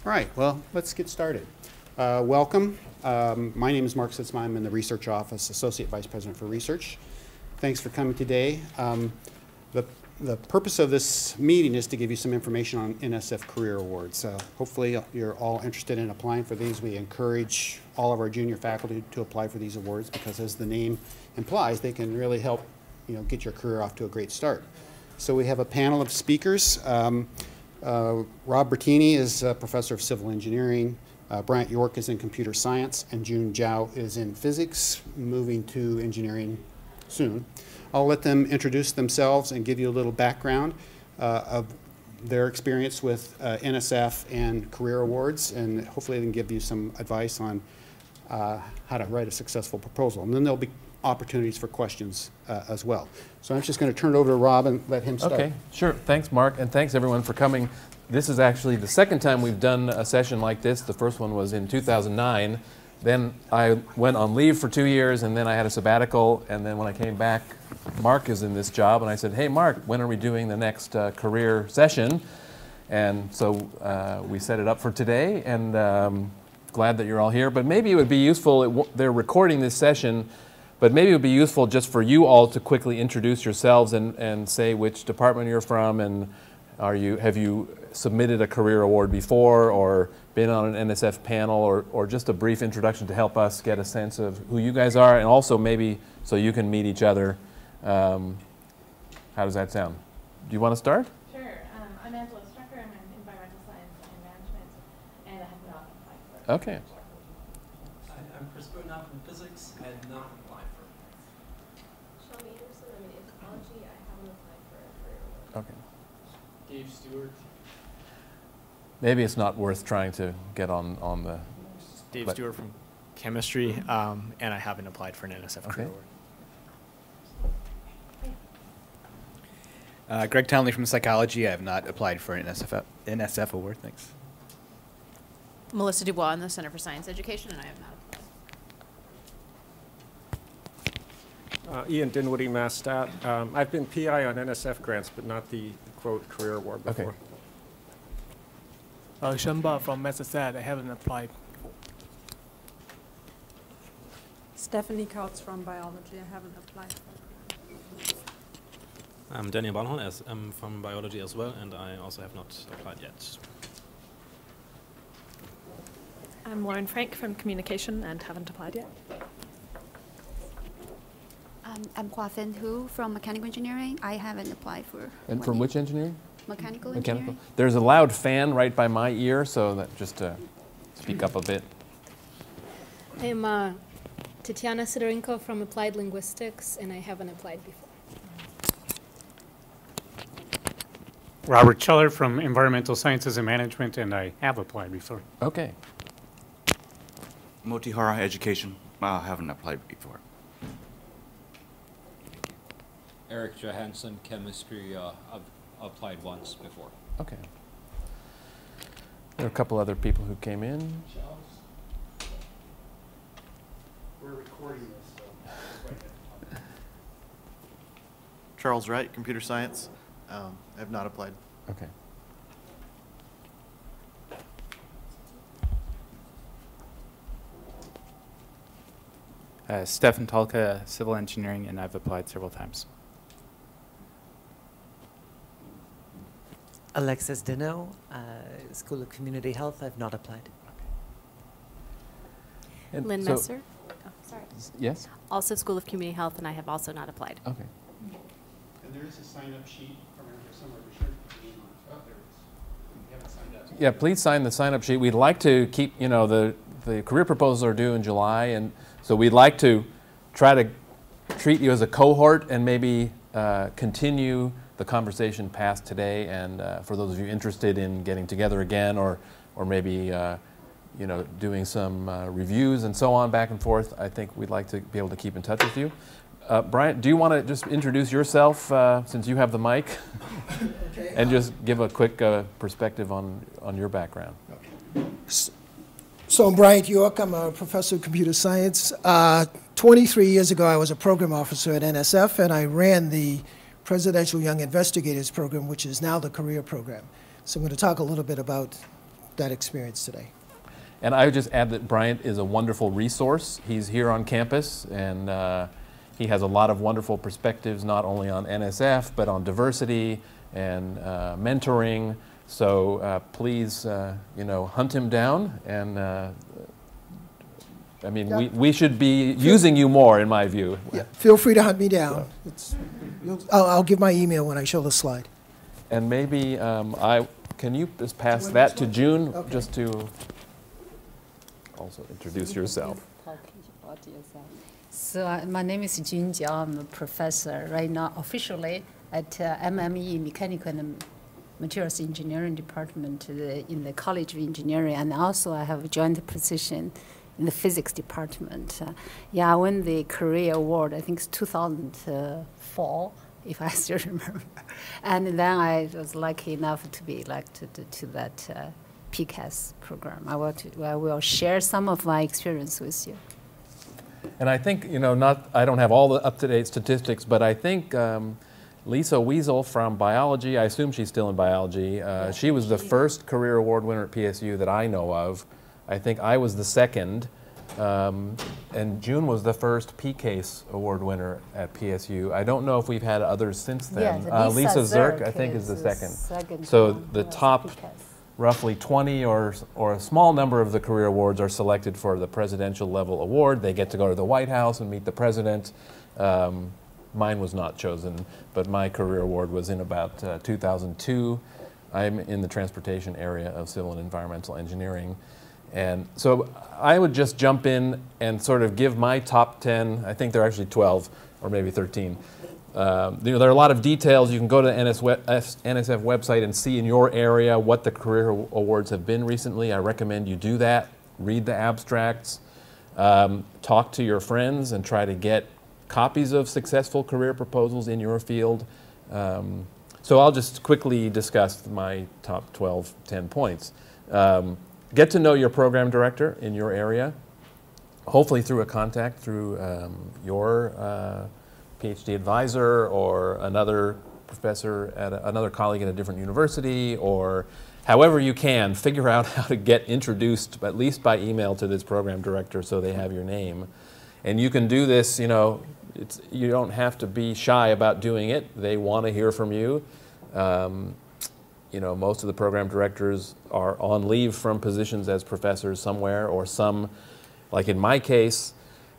All right, well, let's get started. Welcome. My name is Mark Sitzma. I'm in the Research Office, Associate Vice President for Research. Thanks for coming today. The purpose of this meeting is to give you some information on NSF Career Awards. Hopefully you're all interested in applying for these. We encourage all of our junior faculty to apply for these awards because, as the name implies, they can really help get your career off to a great start. So we have a panel of speakers. Rob Bertini is a professor of civil engineering. Bryant York is in computer science, and June Zhao is in physics, moving to engineering soon. I'll let them introduce themselves and give you a little background of their experience with NSF and career awards, and hopefully they can give you some advice on how to write a successful proposal. And then there'll be opportunities for questions as well. So I'm just going to turn it over to Rob and let him start. Okay, sure. Thanks, Mark, and thanks everyone for coming. This is actually the second time we've done a session like this. The first one was in 2009. Then I went on leave for 2 years, and then I had a sabbatical, and then when I came back, Mark is in this job, and I said, hey, Mark, when are we doing the next career session? And so we set it up for today, and glad that you're all here. But maybe it would be useful, they're recording this session, but maybe it would be useful just for you all to quickly introduce yourselves and say which department you're from, and have you submitted a career award before or been on an NSF panel, or just a brief introduction to help us get a sense of who you guys are, and also maybe so you can meet each other. How does that sound? Do you want to start? Sure. I'm Angela Strucker. I'm in environmental science and management, and I have not applied for it. Okay. I'm Chris Butnoff from physics. I had not applied for it. Sean Anderson, I'm in anthropology. I haven't applied for a career award. Okay. Dave Stewart. Maybe it's not worth trying to get on the... Dave Stewart from chemistry, and I haven't applied for an NSF career award. Greg Townley from psychology. I have not applied for an NSF award. Thanks. Melissa Dubois in the Center for Science Education, and I have not applied. Ian Dinwiddie, Mass Stat. I've been PI on NSF grants, but not the, quote, career award before. Okay. Shenba from Massachusetts. I haven't applied. Stephanie Kautz from biology. I haven't applied. I'm Daniel Barnhorn. I'm from biology as well, and I also have not applied yet. I'm Lauren Frank from communication and haven't applied yet. I'm Hua Fen Hu from mechanical engineering. I haven't applied for. And from which engineering? Mechanical engineering. There's a loud fan right by my ear, so that just to speak up a bit. I'm Tatiana Sidorenko from Applied Linguistics, and I haven't applied before. Robert Cheller from Environmental Sciences and Management, and I have applied before. Okay. Motihara Education. I haven't applied before. Eric Johansson, Chemistry. I've applied once before. Okay. There are a couple other people who came in. We're recording this, so. Charles Wright, computer science. I have not applied. Okay. Stefan Talka, civil engineering, and I've applied several times. Alexis Dino, School of Community Health. I've not applied. And Lynn so Messer. Oh, sorry. Yes? Also School of Community Health, and I have also not applied. Okay. And there is a sign-up sheet around here somewhere. Be sure to put your name on it. Oh, there it is. You haven't signed up. Yeah, please sign the sign-up sheet. We'd like to keep, the career proposals are due in July, and so we'd like to try to treat you as a cohort and maybe continue the conversation past today. And for those of you interested in getting together again, or maybe doing some reviews and so on back and forth, I think we'd like to be able to keep in touch with you. Bryant, do you want to just introduce yourself since you have the mic, okay. And just give a quick perspective on your background? Okay. So I'm Bryant York. I'm a professor of computer science. 23 years ago, I was a program officer at NSF, and I ran the Presidential Young Investigators Program, which is now the career program. So I'm going to talk a little bit about that experience today. And I would just add that Bryant is a wonderful resource. He's here on campus, and he has a lot of wonderful perspectives, not only on NSF, but on diversity and mentoring. So please, you know, hunt him down. And I mean, we should be using you more, in my view. Yeah, feel free to hunt me down. I'll give my email when I show the slide. And maybe can you just pass that to June, just to also introduce yourself. So my name is Jun Jiao. I'm a professor right now officially at MME, Mechanical and Materials Engineering Department in the College of Engineering, and also I have a joint position in the Physics Department. Yeah, I won the Career Award, I think it's 2004, if I still remember. And then I was lucky enough to be elected to that PCAS program. I will share some of my experience with you. And I think, you know, I don't have all the up-to-date statistics, but I think Lisa Weasel from biology, I assume she's still in biology, she was the first Career Award winner at PSU that I know of. I think I was the second, and June was the first PCAS award winner at PSU. I don't know if we've had others since then. Yeah, Lisa Zirk, I think, is the second. So the top roughly 20 or a small number of the career awards are selected for the presidential level award. They get to go to the White House and meet the president. Mine was not chosen, but my career award was in about 2002. I'm in the transportation area of civil and environmental engineering. And so I would just jump in and sort of give my top 10, I think there are actually 12 or maybe 13. You know, there are a lot of details. You can go to the NSF website and see in your area what the career awards have been recently. I recommend you do that. Read the abstracts. Talk to your friends and try to get copies of successful career proposals in your field. So I'll just quickly discuss my top 10 points. Get to know your program director in your area, hopefully through a contact through your PhD advisor or another professor at another colleague at a different university, or however you can, figure out how to get introduced, at least by email, to this program director so they have your name. And you can do this, you know, you don't have to be shy about doing it. They want to hear from you. You know, most of the program directors are on leave from positions as professors somewhere, or some, like in my case,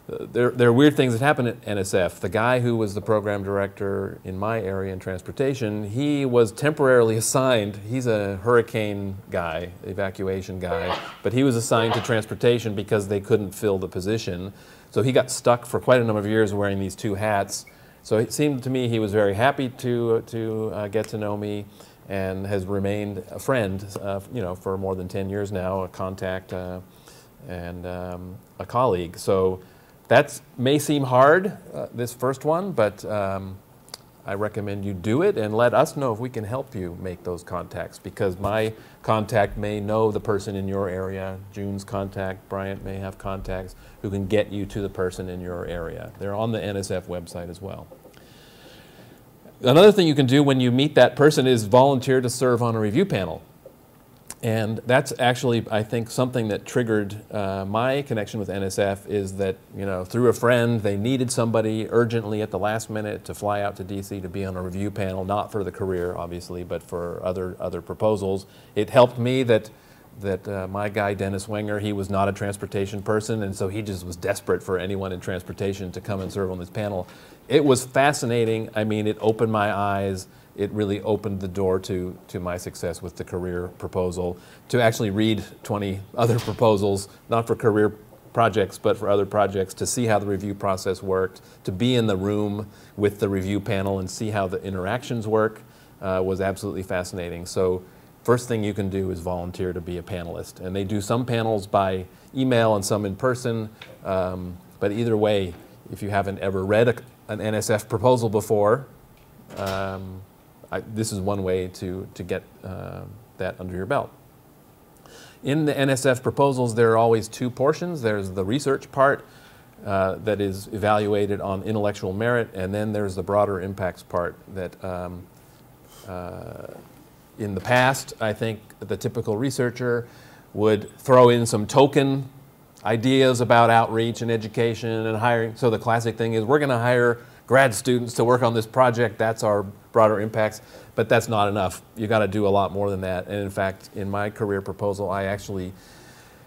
there are weird things that happen at NSF. The guy who was the program director in my area in transportation, he was temporarily assigned, he's a hurricane guy, evacuation guy, but he was assigned to transportation because they couldn't fill the position. So he got stuck for quite a number of years wearing these two hats. So it seemed to me he was very happy to get to know me, and has remained a friend, you know, for more than 10 years now, a contact and a colleague. So that may seem hard, this first one, but I recommend you do it and let us know if we can help you make those contacts, because my contact may know the person in your area, June's contact, Bryant may have contacts who can get you to the person in your area. They're on the NSF website as well. Another thing you can do when you meet that person is volunteer to serve on a review panel. And that's actually, I think, something that triggered my connection with NSF, is that, you know, through a friend, they needed somebody urgently at the last minute to fly out to DC to be on a review panel, not for the career, obviously, but for other proposals. It helped me that my guy, Dennis Wenger, he was not a transportation person, and so he just was desperate for anyone in transportation to come and serve on this panel. It was fascinating. I mean, it opened my eyes. It really opened the door to my success with the career proposal, to actually read 20 other proposals, not for career projects, but for other projects, to see how the review process worked, to be in the room with the review panel and see how the interactions work was absolutely fascinating. So first thing you can do is volunteer to be a panelist. And they do some panels by email and some in person, but either way, if you haven't ever read an NSF proposal before, this is one way to get that under your belt. In the NSF proposals, there are always two portions. There's the research part that is evaluated on intellectual merit, and then there's the broader impacts part that In the past, I think the typical researcher would throw in some token ideas about outreach and education and hiring. So the classic thing is, we're going to hire grad students to work on this project. That's our broader impacts. But that's not enough. You got to do a lot more than that. And in fact, in my career proposal, I actually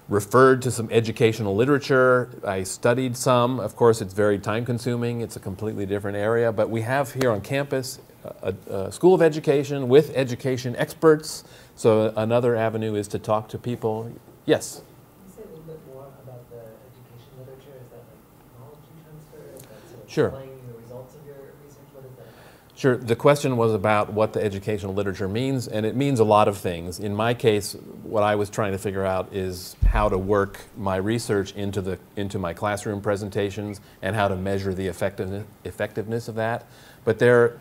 referred to some educational literature. I studied some. Of course, it's very time consuming. It's a completely different area. But we have here on campus a school of education with education experts. So another avenue is to talk to people. Yes? Can you say a little bit more about the education literature? Is that like knowledge transfer? Is that sort of Sure. displaying the results of your research? What is that? Sure. The question was about what the educational literature means, and it means a lot of things. In my case, what I was trying to figure out is how to work my research into my classroom presentations and how to measure the effectiveness of that. But there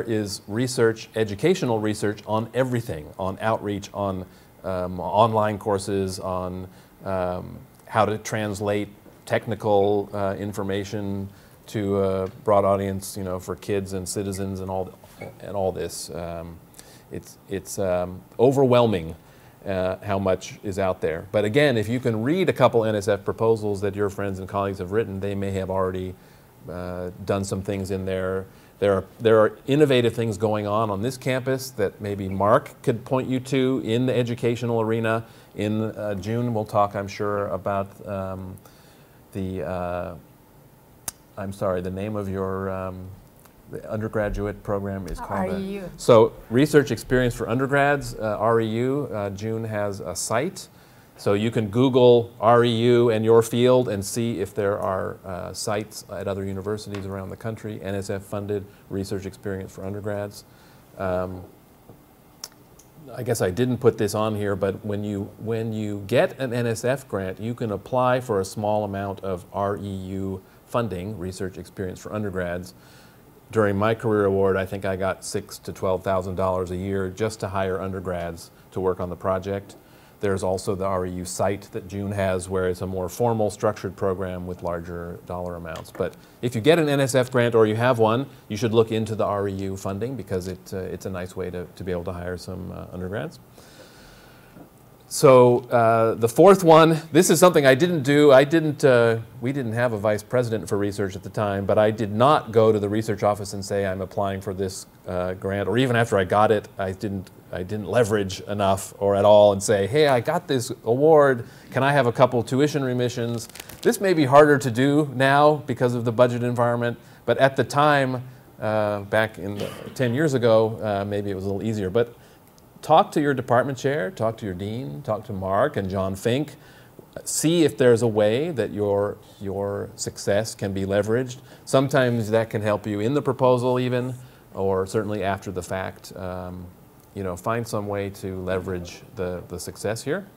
is research, educational research on everything, on outreach, on online courses, on how to translate technical information to a broad audience, for kids and citizens and all this. It's overwhelming how much is out there. But again, if you can read a couple NSF proposals that your friends and colleagues have written, they may have already done some things in there. There are innovative things going on this campus that maybe Mark could point you to in the educational arena. In June, we'll talk, I'm sure, about the name of your the undergraduate program is called REU. So Research Experience for Undergrads, REU. June has a site. So you can Google REU and your field and see if there are sites at other universities around the country, NSF-funded research experience for undergrads. I guess I didn't put this on here, but when you get an NSF grant, you can apply for a small amount of REU funding, research experience for undergrads. During my career award, I think I got $6,000 to $12,000 a year just to hire undergrads to work on the project. There's also the REU site that June has, where it's a more formal, structured program with larger dollar amounts. But if you get an NSF grant or you have one, you should look into the REU funding, because it's a nice way to be able to hire some undergrads. So the fourth one, this is something I didn't do. We didn't have a vice president for research at the time, but I did not go to the research office and say I'm applying for this grant, or even after I got it, I didn't leverage enough or at all and say, hey, I got this award, can I have a couple tuition remissions? This may be harder to do now because of the budget environment, but at the time, back in 10 years ago, maybe it was a little easier. But talk to your department chair, talk to your dean, talk to Mark and John Fink, see if there's a way that your success can be leveraged. Sometimes that can help you in the proposal even, or certainly after the fact. Find some way to leverage the success here.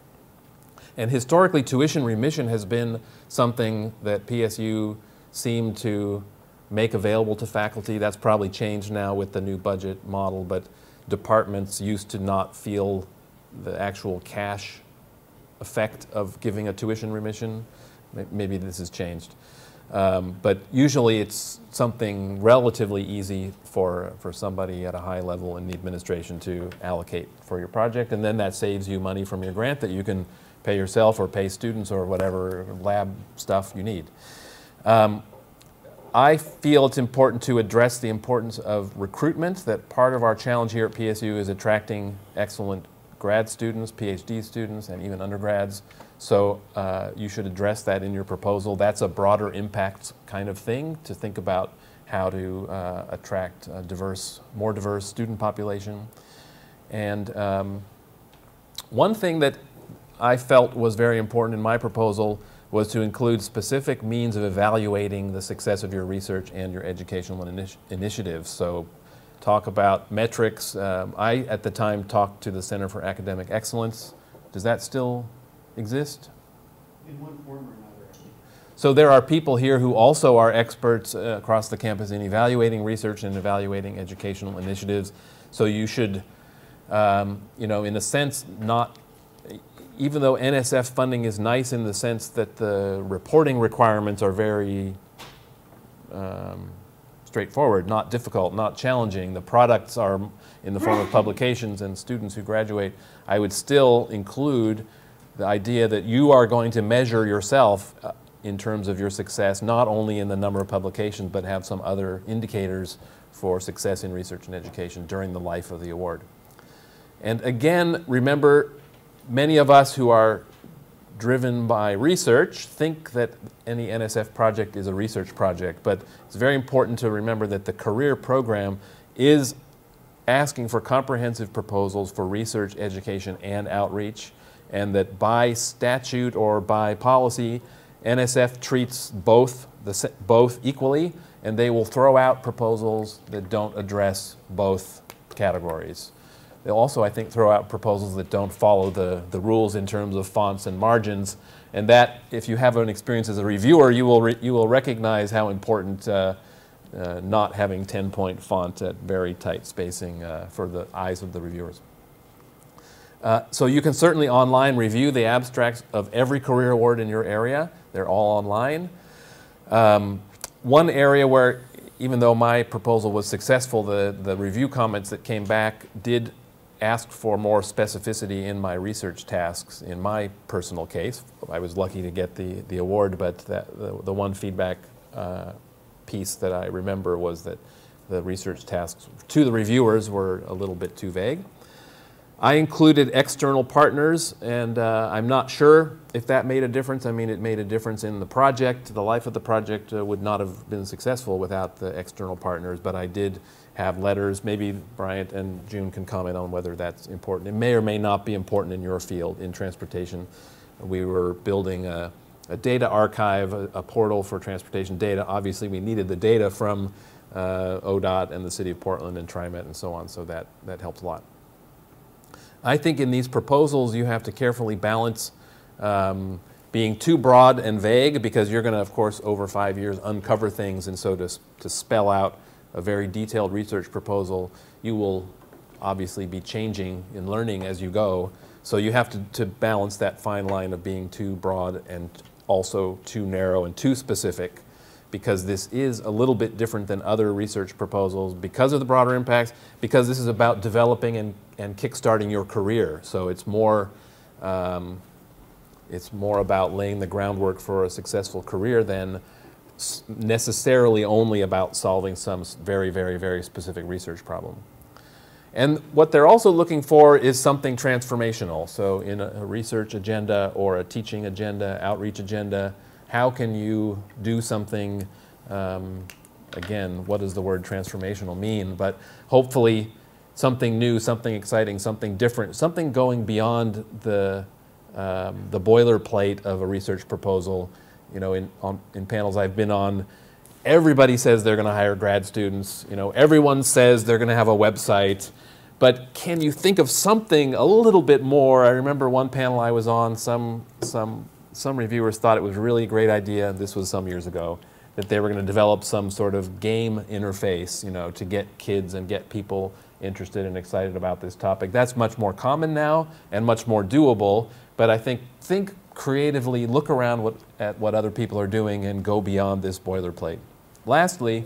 And historically, tuition remission has been something that PSU seemed to make available to faculty. That's probably changed now with the new budget model, but departments used to not feel the actual cash effect of giving a tuition remission. Maybe this has changed. But usually it's something relatively easy for somebody at a high level in the administration to allocate for your project, and then that saves you money from your grant that you can pay yourself or pay students or whatever lab stuff you need. I feel it's important to address the importance of recruitment, that part of our challenge here at PSU is attracting excellent grad students, PhD students, and even undergrads. So you should address that in your proposal. That's a broader impact kind of thing, to think about how to attract a more diverse student population. And one thing that I felt was very important in my proposal was to include specific means of evaluating the success of your research and your educational initiatives. So talk about metrics. I, at the time, talked to the Center for Academic Excellence. Does that still exist? In one form or another, I think. So there are people here who also are experts across the campus in evaluating research and evaluating educational initiatives. So you should, in a sense, not, even though NSF funding is nice in the sense that the reporting requirements are very straightforward, not difficult, not challenging. The products are in the form of publications and students who graduate. I would still include the idea that you are going to measure yourself in terms of your success, not only in the number of publications, but have some other indicators for success in research and education during the life of the award. And again, remember, many of us who are driven by research think that any NSF project is a research project, but it's very important to remember that the career program is asking for comprehensive proposals for research, education, and outreach, and that by statute or by policy, NSF treats both equally, and they will throw out proposals that don't address both categories. They'll also, I think, throw out proposals that don't follow the rules in terms of fonts and margins, and that, if you have an experience as a reviewer, you will recognize how important not having 10-point font at very tight spacing for the eyes of the reviewers. So you can certainly online review the abstracts of every career award in your area. They're all online. One area where, even though my proposal was successful, the review comments that came back did ask for more specificity in my research tasks. In my personal case, I was lucky to get the award, but the one feedback piece that I remember was that the research tasks to the reviewers were a little bit too vague. I included external partners, and I'm not sure if that made a difference. I mean, it made a difference in the project. The life of the project would not have been successful without the external partners, but I did have letters. Maybe Bryant and June can comment on whether that's important. It may or may not be important in your field. In transportation, we were building a data archive, a portal for transportation data. Obviously, we needed the data from ODOT and the City of Portland and TriMet and so on, so that helped a lot. I think in these proposals you have to carefully balance being too broad and vague, because you're going to, of course, over 5 years uncover things, and so to spell out a very detailed research proposal, you will obviously be changing and learning as you go. So you have to balance that fine line of being too broad and also too narrow and too specific, because this is a little bit different than other research proposals because of the broader impacts, because this is about developing and kickstarting your career. So it's more about laying the groundwork for a successful career than necessarily only about solving some very, very, very specific research problem. And what they're also looking for is something transformational. So in a research agenda or a teaching agenda, outreach agenda, how can you do something, again, what does the word transformational mean? But hopefully something new, something exciting, something different, something going beyond the boilerplate of a research proposal. You know, in panels I've been on, everybody says they're going to hire grad students. You know, everyone says they're going to have a website. But can you think of something a little bit more? I remember one panel I was on, some reviewers thought it was a really great idea, this was some years ago, that they were going to develop some sort of game interface, you know, to get kids and get people interested and excited about this topic. That's much more common now and much more doable, but I think creatively, look around at what other people are doing and go beyond this boilerplate. Lastly,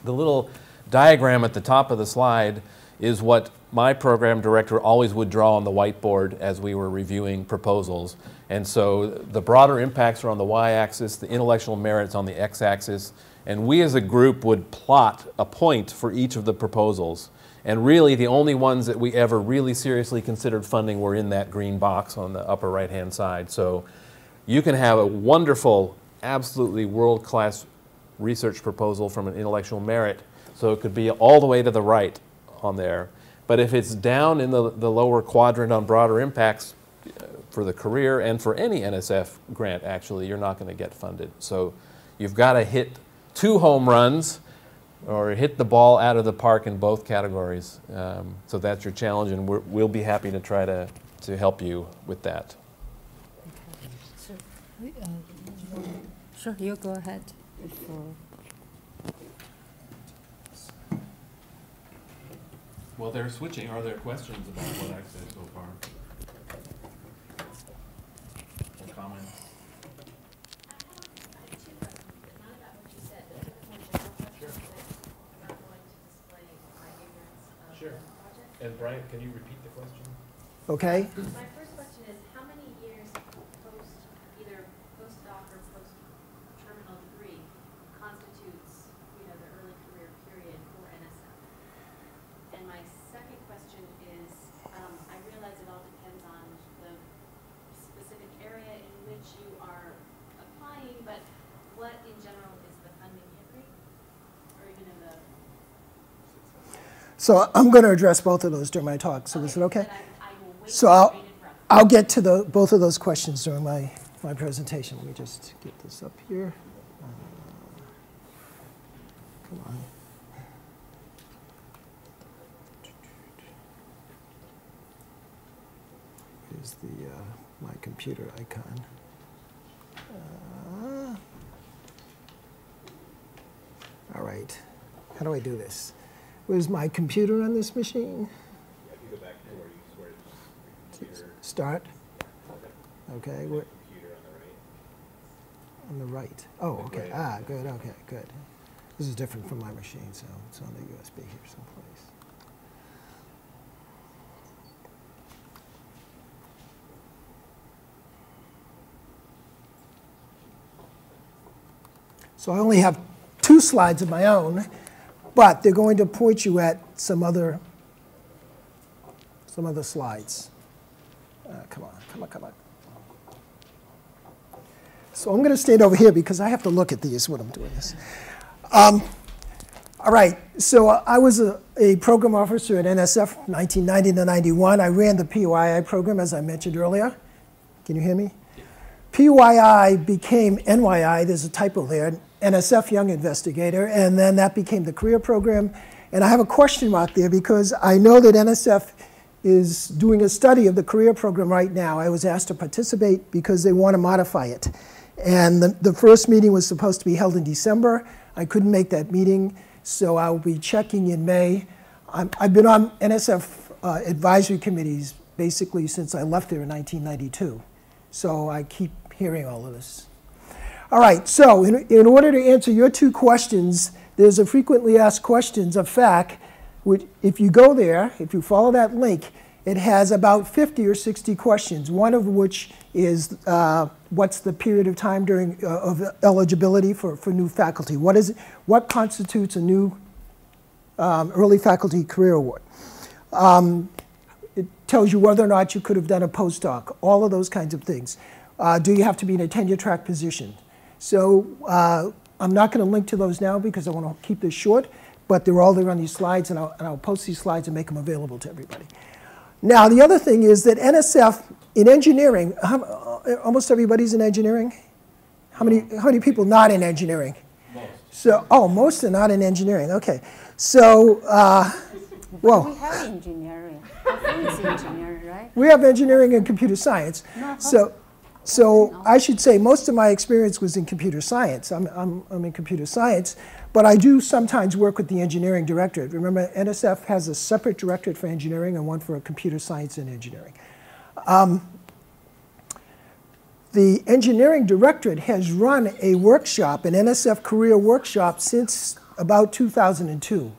the little diagram at the top of the slide is what my program director always would draw on the whiteboard as we were reviewing proposals. And so the broader impacts are on the y-axis, the intellectual merits on the x-axis, and we as a group would plot a point for each of the proposals. And really the only ones that we ever really seriously considered funding were in that green box on the upper right-hand side. So you can have a wonderful, absolutely world-class research proposal from an intellectual merit. So it could be all the way to the right on there. But if it's down in the lower quadrant on broader impacts for the career and for any NSF grant, actually, you're not going to get funded. So you've got to hit 2 home runs or hit the ball out of the park in both categories. So that's your challenge, and we'll be happy to try to help you with that. Sure, you go ahead. Well, they're switching. Are there questions about what I've said so far? Or comments? And Bryant, can you repeat the question? Okay. My first question is, how many years post, either postdoc or post-terminal degree constitutes, the early career period for NSF? And my second question is, I realize it all depends on the specific area in which you are applying, but what in general is the funding hit rate? Or even in the... So I'm going to address both of those during my talk. So is it okay? So I'll get to both of those questions during my presentation. Let me just get this up here. Come on. Here's my computer icon. All right. How do I do this? Where's my computer on this machine? Yeah, if you go back to where you swear the computer. Start. Okay. What? Computer on the right. On the right. Oh, okay. Ah, good. Okay, good. This is different from my machine, so it's on the USB here someplace. So I only have 2 slides of my own, but they're going to point you at some other slides. Come on. So I'm going to stand over here because I have to look at these when I'm doing this. All right, so I was a program officer at NSF 1990 to 91. I ran the PYI program, as I mentioned earlier. Can you hear me? PYI became NYI, there's a typo there, NSF Young Investigator, and then that became the career program. And I have a question mark there because I know that NSF is doing a study of the career program right now. I was asked to participate because they want to modify it. And the first meeting was supposed to be held in December. I couldn't make that meeting, so I'll be checking in May. I've been on NSF advisory committees basically since I left there in 1992. So I keep hearing all of this. All right, so in order to answer your 2 questions, there's a frequently asked questions of FAC, which if you go there, if you follow that link, it has about 50 or 60 questions, one of which is what's the period of time during of eligibility for new faculty? What constitutes a new early faculty career award? It tells you whether or not you could have done a postdoc, all of those kinds of things. Do you have to be in a tenure track position? So I'm not going to link to those now because I want to keep this short, but they're all there on these slides, and I'll post these slides and make them available to everybody. Now, the other thing is that NSF, in engineering, almost everybody's in engineering? How many people not in engineering? Most. So, most are not in engineering, okay. So, well. We have engineering. I think it's engineering, right? We have engineering and computer science. No, so I should say most of my experience was in computer science. I'm in computer science, but I do sometimes work with the engineering directorate. Remember, NSF has a separate directorate for engineering and one for computer science and engineering. The engineering directorate has run a workshop, an NSF career workshop, since about 2002.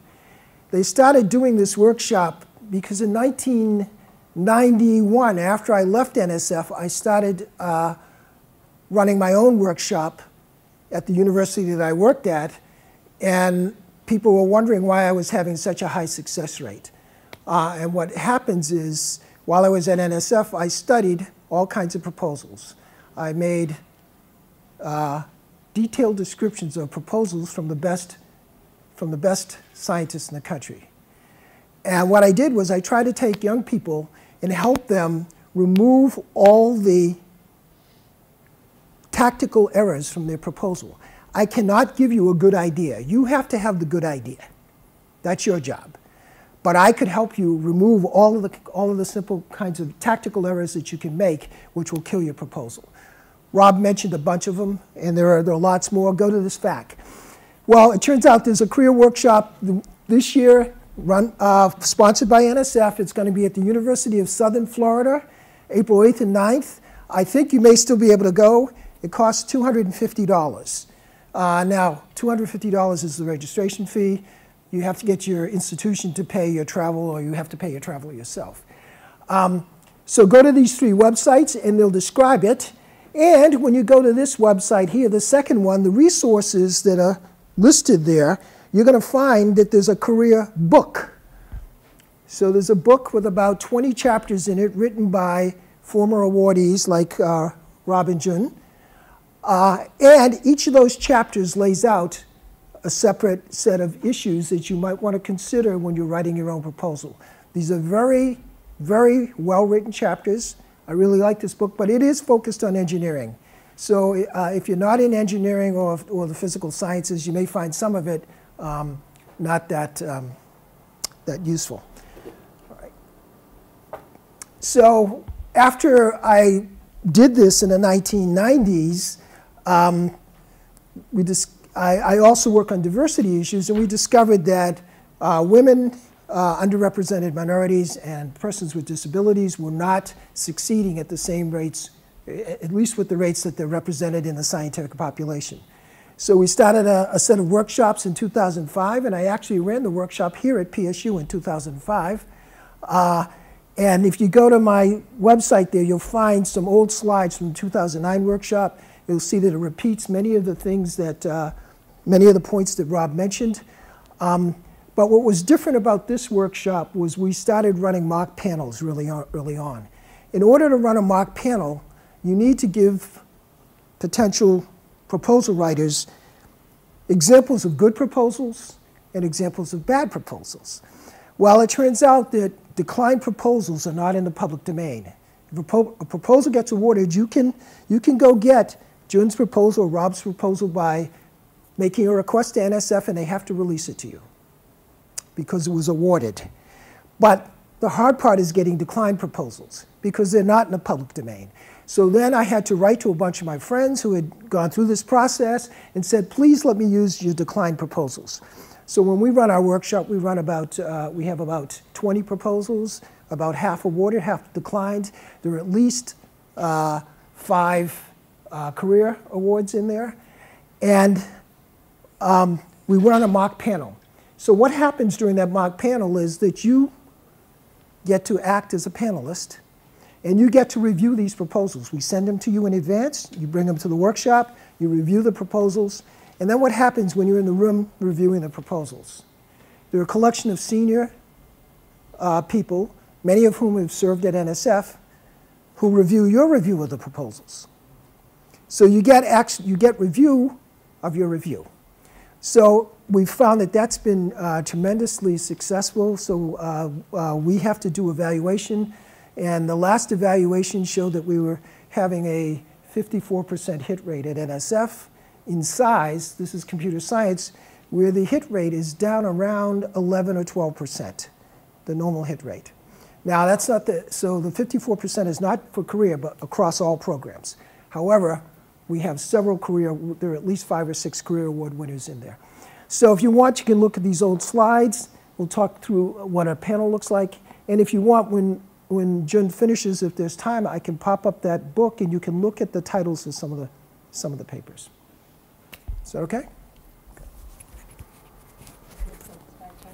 They started doing this workshop because in 1991, after I left NSF, I started running my own workshop at the university that I worked at, and people were wondering why I was having such a high success rate. And what happens is, while I was at NSF, I studied all kinds of proposals. I made detailed descriptions of proposals from the best scientists in the country. And what I did was I tried to take young people and help them remove all the tactical errors from their proposal. I cannot give you a good idea. You have to have the good idea. That's your job. But I could help you remove all of the simple kinds of tactical errors that you can make, which will kill your proposal. Rob mentioned a bunch of them, and there are lots more. Go to this FAQ. Well, it turns out there's a career workshop this year sponsored by NSF. It's going to be at the University of Southern Florida, April 8th and 9th. I think you may still be able to go. It costs $250. Now, $250 is the registration fee. you have to get your institution to pay your travel, or you have to pay your travel yourself. So go to these 3 websites, and they'll describe it. And when you go to this website here, the second one, the resources that are listed there, you're going to find that there's a career book. So there's a book with about 20 chapters in it, written by former awardees like Robin Jun. And each of those chapters lays out a separate set of issues that you might want to consider when you're writing your own proposal. These are very, very well-written chapters. I really like this book, but it is focused on engineering. So if you're not in engineering or the physical sciences, you may find some of it not that useful. All right. So after I did this in the 1990s, I also work on diversity issues, and we discovered that women, underrepresented minorities, and persons with disabilities were not succeeding at the same rates, at least with the rates that they're represented in the scientific population. So we started a set of workshops in 2005, and I actually ran the workshop here at PSU in 2005. And if you go to my website there, you'll find some old slides from the 2009 workshop. You'll see that it repeats many of the things that, many of the points that Rob mentioned. But what was different about this workshop was we started running mock panels really early on. In order to run a mock panel, you need to give potential proposal writers examples of good proposals and examples of bad proposals. Well, it turns out that declined proposals are not in the public domain. If a proposal gets awarded, you can go get Jun's proposal or Rob's proposal by making a request to NSF, and they have to release it to you because it was awarded. But the hard part is getting declined proposals because they're not in the public domain. So then I had to write to a bunch of my friends who had gone through this process and said, please let me use your declined proposals. So when we run our workshop, we have about 20 proposals, about half awarded, half declined. There are at least 5 career awards in there. And we run a mock panel. So what happens during that mock panel is that you get to act as a panelist, and you get to review these proposals. We send them to you in advance. You bring them to the workshop. You review the proposals. And then what happens when you're in the room reviewing the proposals? There are a collection of senior people, many of whom have served at NSF, who review your review of the proposals. So you get review of your review. So we've found that that's been tremendously successful. So we have to do evaluation. And the last evaluation showed that we were having a 54% hit rate at NSF. In size, this is computer science, where the hit rate is down around 11 or 12%, the normal hit rate. Now, that's not so the 54% is not for career, but across all programs. However, we have several there are at least 5 or 6 career award winners in there. So if you want, you can look at these old slides. We'll talk through what a panel looks like. And if you want, when Jun finishes, if there's time, I can pop up that book, and you can look at the titles of some of the papers. Is that okay?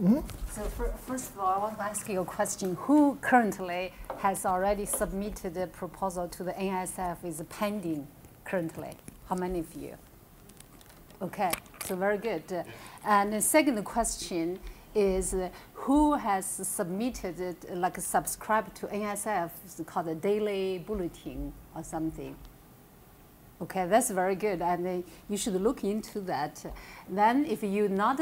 Mm-hmm. So first of all, I want to ask you a question. Who currently has already submitted a proposal to the NSF is pending currently? How many of you? Okay, so very good. And the second question is who has submitted, like subscribed to NSF, it's called a daily bulletin or something? Okay, that's very good, and you should look into that. Then, if you not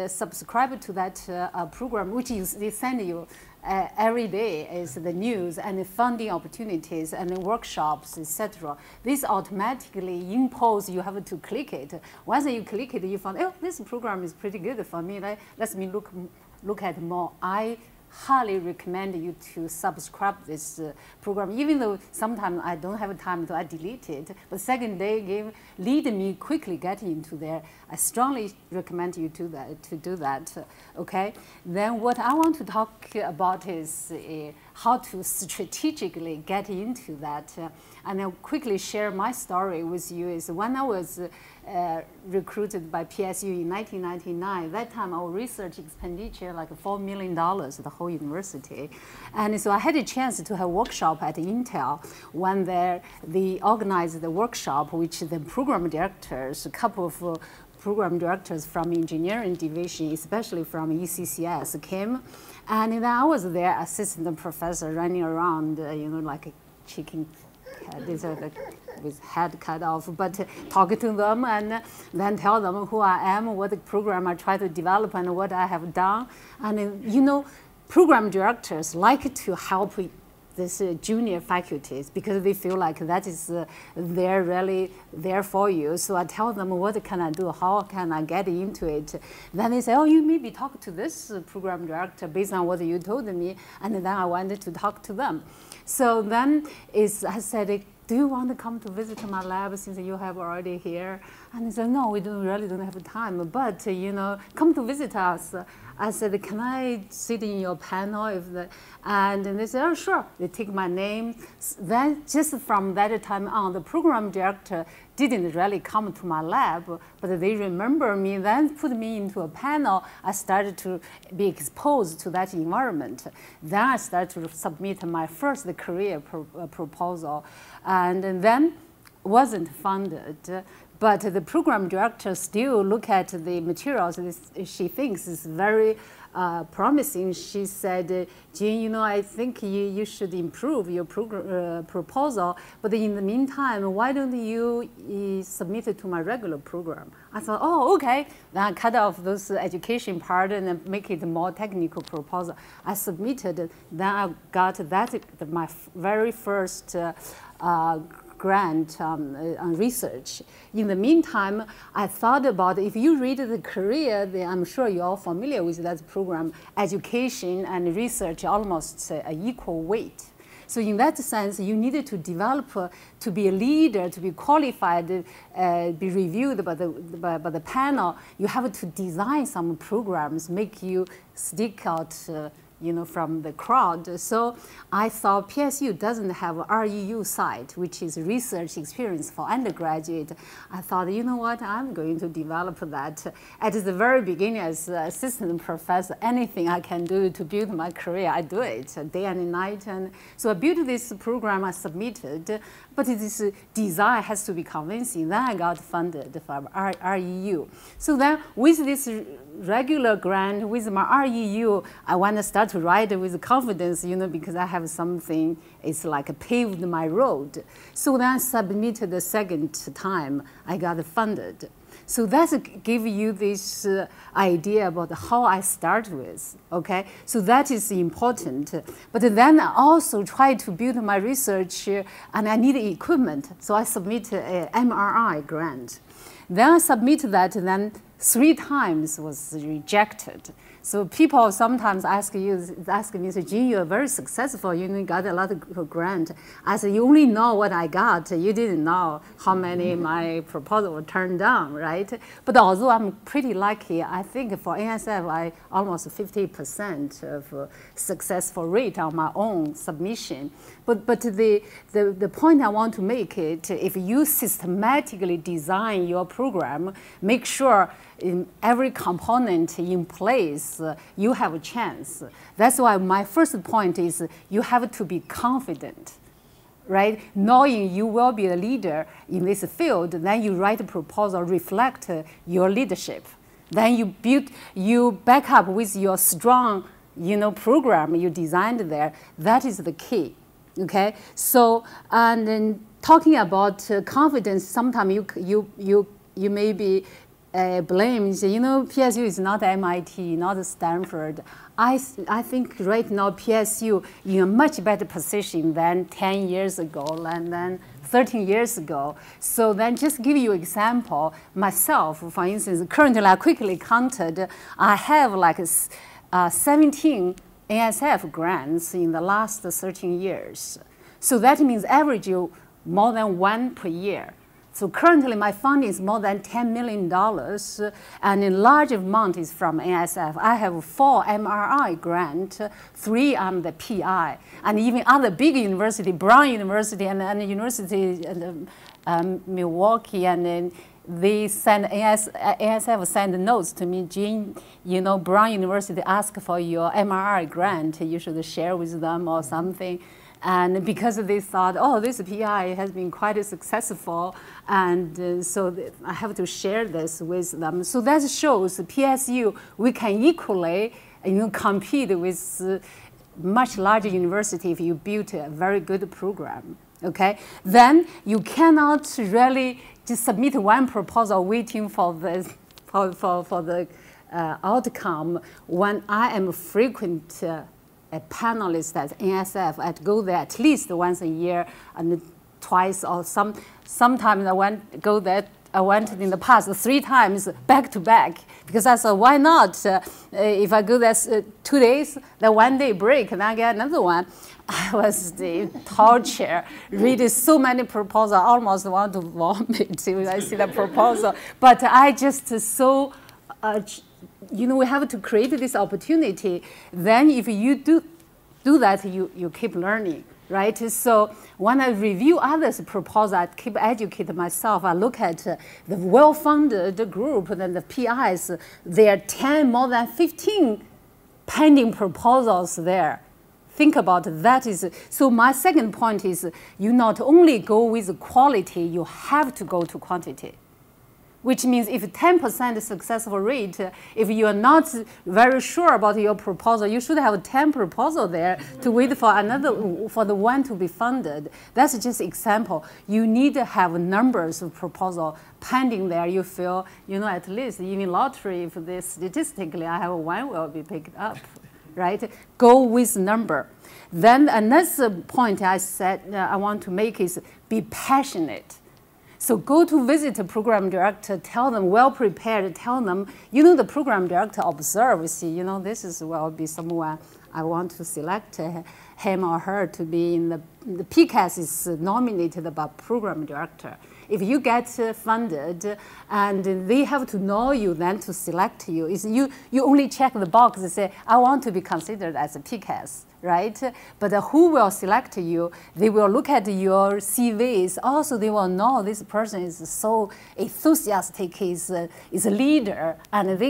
subscribe to that program, which they send you every day, is the news and the funding opportunities and the workshops, etc. This automatically impose you have to click it. Once you click it, you find, oh, this program is pretty good for me. Let me look at more. I highly recommend you to subscribe this program, even though sometimes I don't have time to delete it. But second day lead me quickly get into there. I strongly recommend you to do that. Okay. Then what I want to talk about is how to strategically get into that. And I'll quickly share my story with you. Is when I was recruited by PSU in 1999, that time our research expenditure like $4 million, the whole university. And so I had a chance to have a workshop at Intel when they organized the workshop, which the program directors, a couple of program directors from engineering division, especially from ECCS, came. And then I was there, assistant professor, running around, like a chicken with head cut off, but talk to them and then tell them who I am, what the program I try to develop, and what I have done. And program directors like to help this junior faculties because they feel like that is they're really there for you. So I tell them, what can I do? How can I get into it? Then they say, oh, you maybe talk to this program director based on what you told me. And then I wanted to talk to them. So then I said, do you want to come to visit my lab since you have already here? And they said, no, we really don't have time, but come to visit us. I said, can I sit in your panel? And they said, oh, sure. They take my name. Then just from that time on, the program director didn't really come to my lab, but they remember me, then put me into a panel. I started to be exposed to that environment. Then I started to submit my first career proposal, and then wasn't funded. But the program director still look at the materials she thinks is very promising. She said, Jean, I think you should improve your proposal, but in the meantime, why don't you submit it to my regular program? I thought, oh, okay. Then I cut off those education part and then make it a more technical proposal. I submitted, then I got my very first grant on research. In the meantime, I thought about if you read the career, then I'm sure you're all familiar with that program, education and research almost equal weight. So in that sense, you needed to develop, to be a leader, to be qualified, be reviewed by the panel. You have to design some programs, make you stick out from the crowd. So I thought PSU doesn't have REU side, which is research experience for undergraduate. I thought, you know what, I'm going to develop that. At the very beginning as assistant professor, anything I can do to build my career, I do it day and night. And so I built this program, I submitted, but this design has to be convincing. Then I got funded from REU. So then with this regular grant, with my REU, I want to start to write with confidence, because I have something, it's like paved my road. So then I submitted the second time, I got funded. So that's give you this idea about how I start with, okay? So that is important. But then I also try to build my research, and I need equipment. So I submit an MRI grant. Then I submit that, and then 3 times was rejected. So people sometimes ask me, so Jean, you're very successful, you got a lot of grant. I said, you only know what I got. You didn't know how many my proposal were turned down, right? But although I'm pretty lucky, I think for NSF, I almost 50% of successful rate on my own submission. But the point I want to make it, if you systematically design your program, make sure in every component in place, you have a chance. That's why my first point is you have to be confident, right? Knowing you will be a leader in this field, then you write a proposal, reflect your leadership. Then you back up with your strong, program you designed there. That is the key, okay? So, and then talking about confidence, sometimes you may be blamed, PSU is not MIT, not Stanford. I think right now PSU in a much better position than 10 years ago and then 13 years ago. So then just give you example, myself, for instance, currently I quickly counted, I have like 17 NSF grants in the last 13 years. So that means average more than 1 per year. So currently my funding is more than $10 million, and a large amount is from NSF. I have 4 MRI grants, 3 I'm the PI, and even other big university, Bryant University and University Milwaukee, and then they send NSF send notes to me, Jean, you know, Brown University asked for your MRI grant, you should share with them or something. And because they thought, oh, this PI has been quite successful, and so I have to share this with them. So that shows PSU, we can equally, you know, compete with much larger university if you build a very good program. Okay, then you cannot really just submit one proposal waiting for the outcome. When I am frequent a panelist at NSF, I'd go there at least once a year and twice, or sometimes I went in the past 3 times back to back, because I thought, why not? If I go there 2 days, then 1 day break, and I get another one. I was the torture, reading so many proposals, I almost want to vomit when I see the proposal. But I just so, you know, we have to create this opportunity. Then if you do that, you keep learning, right? So when I review others' proposals, I keep educating myself. I look at the well-funded group, and the PIs, there are 10, more than 15 pending proposals there. Think about that. So my second point is, you not only go with quality, you have to go to quantity. Which means if 10% successful rate, if you are not very sure about your proposal, you should have 10 proposals there to wait for the one to be funded. That's just example. You need to have numbers of proposals pending there. You feel, you know, at least even lottery, if this statistically I have one will be picked up, right? Go with number. Then another point I said I want to make is be passionate. So go to visit a program director, tell them, well prepared, tell them, you know, the program director observe, see, you know, this will be someone I want to select him or her to be in the PCAS is nominated by program director. If you get funded and they have to know you then to select you, you only check the box and say, I want to be considered as a PCAS. Right? But who will select you? They will look at your CVs. Also, they will know this person is so enthusiastic, is a leader, and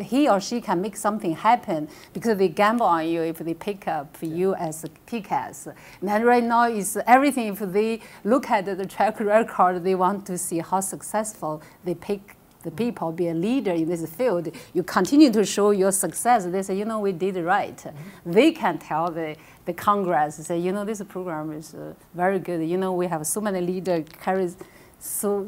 he or she can make something happen because they gamble on you if they pick up you as a PCAS. And then right now is everything. If they look at the track record, they want to see how successful they pick the people, be a leader in this field. You continue to show your success. They say, you know, we did it right. Mm-hmm. They can tell the Congress, say, you know, this program is very good. You know, we have so many leaders carries so,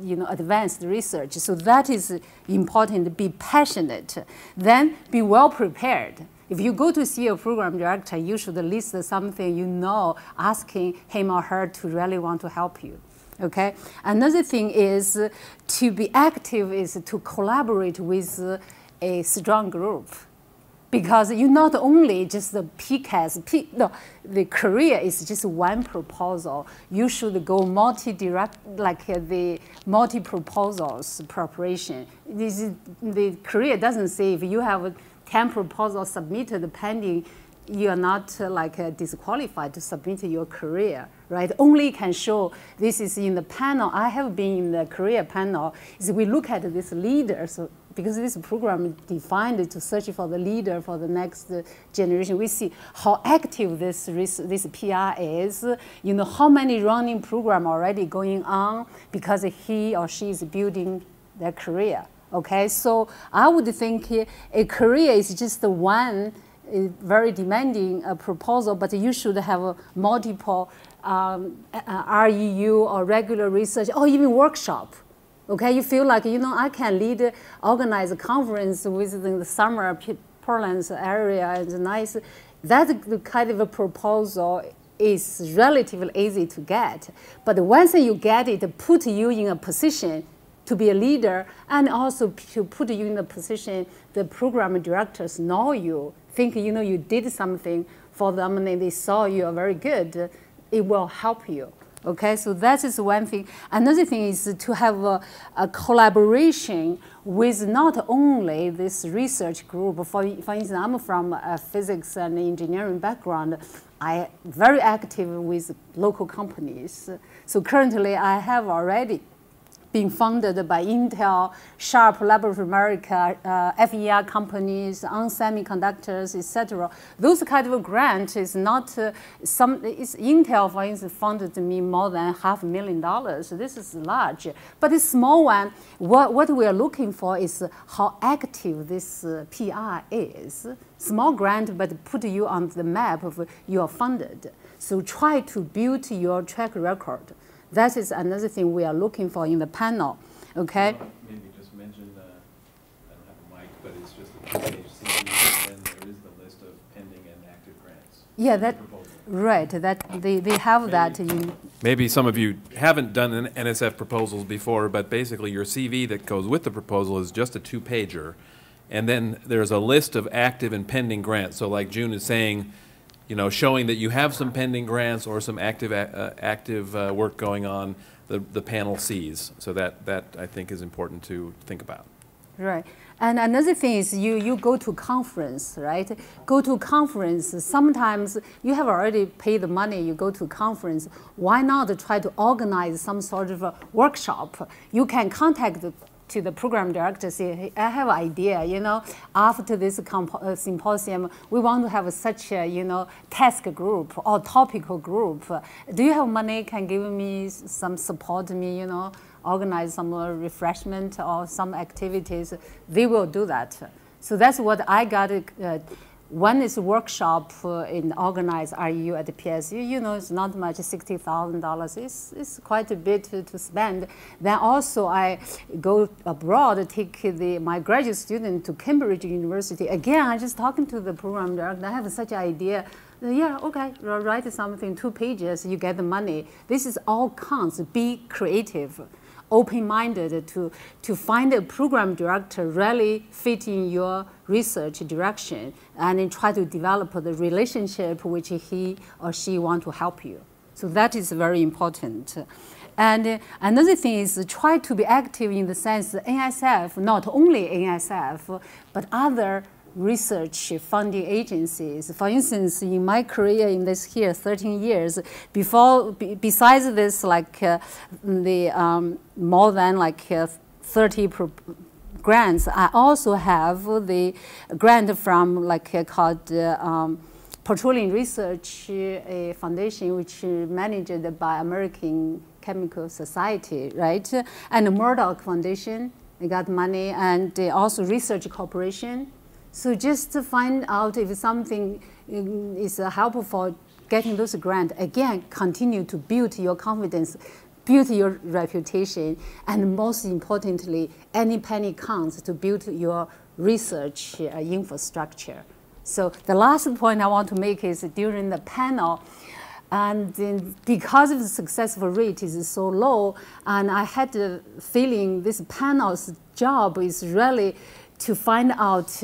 you know, advanced research. So that is important. Be passionate. Then be well prepared. If you go to see a program director, you should list something you know, asking him or her to really want to help you. Okay. Another thing is to be active is to collaborate with a strong group, because you not only just the PCAS, the career is just one proposal. You should go the multi-proposals preparation. The career doesn't say if you have 10 proposals submitted pending, you are not disqualified to submit your career, right? Only can show this is in the panel. I have been in the career panel. Is we look at this leader, so because this program is defined to search for the leader for the next generation. We see how active this PR is. You know how many running program already going on because he or she is building their career. Okay, so I would think a career is just one. Very demanding proposal, but you should have multiple REU or regular research or even workshop. Okay, you feel like, you know, I can organize a conference within the summer Portland's area. It's nice. That kind of a proposal is relatively easy to get. But once you get it, put you in a position to be a leader, and also to put you in a position the program directors know you, think, you know, you did something for them and they saw you are very good, it will help you. Okay, so that is one thing. Another thing is to have a collaboration with not only this research group. For instance, I'm from a physics and engineering background. I'm very active with local companies. So currently, I have already being funded by Intel, Sharp, Laboratory America, FER companies, on semiconductors, etc. Those kind of grants is not it's Intel, for instance, funded me more than $500,000. So this is large, but a small one. What we are looking for is how active this PR is. Small grant, but put you on the map of you are funded. So try to build your track record. That is another thing we are looking for in the panel, okay? Maybe just mention, I don't have a mic, but it's just a two-page CV, and then there is the list of pending and active grants. Yeah, that, right, that they have that in. Maybe some of you haven't done NSF proposals before, but basically your CV that goes with the proposal is just a two-pager, and then there's a list of active and pending grants. So like June is saying, you know, showing that you have some pending grants or some active work going on, the panel sees. So that I think is important to think about. Right. And another thing is you go to conference, right? Go to conference. Sometimes you have already paid the money, you go to conference. Why not try to organize some sort of a workshop? You can contact to the program director, say, hey, I have an idea, you know, after this symposium, we want to have such a, you know, task group or topical group. Do you have money, can give me some support me, you know, organize some refreshment or some activities? They will do that. So that's what I got. One is workshop in organized REU at the PSU. You know, it's not much, $60,000. It's quite a bit to spend. Then also I go abroad, take my graduate student to Cambridge University. Again, I just talking to the program director. I have such an idea. Yeah, okay, write something, 2 pages, you get the money. This is all counts. Be creative, open-minded to find a program director really fitting your research direction and then try to develop the relationship which he or she want to help you. So that is very important. And another thing is try to be active in the sense that NSF, not only NSF, but other research funding agencies. For instance, in my career in this here, 13 years, besides this, like more than like 30 grants, I also have the grant from called Petroleum Research Foundation, which is managed by American Chemical Society, right? And the Murdoch Foundation, they got money, and also Research Corporation. So just to find out if something is helpful for getting those grants, again, continue to build your confidence, build your reputation, and most importantly, any penny counts to build your research infrastructure. So the last point I want to make is during the panel, and because of the successful rate is so low, and I had the feeling this panel's job is really to find out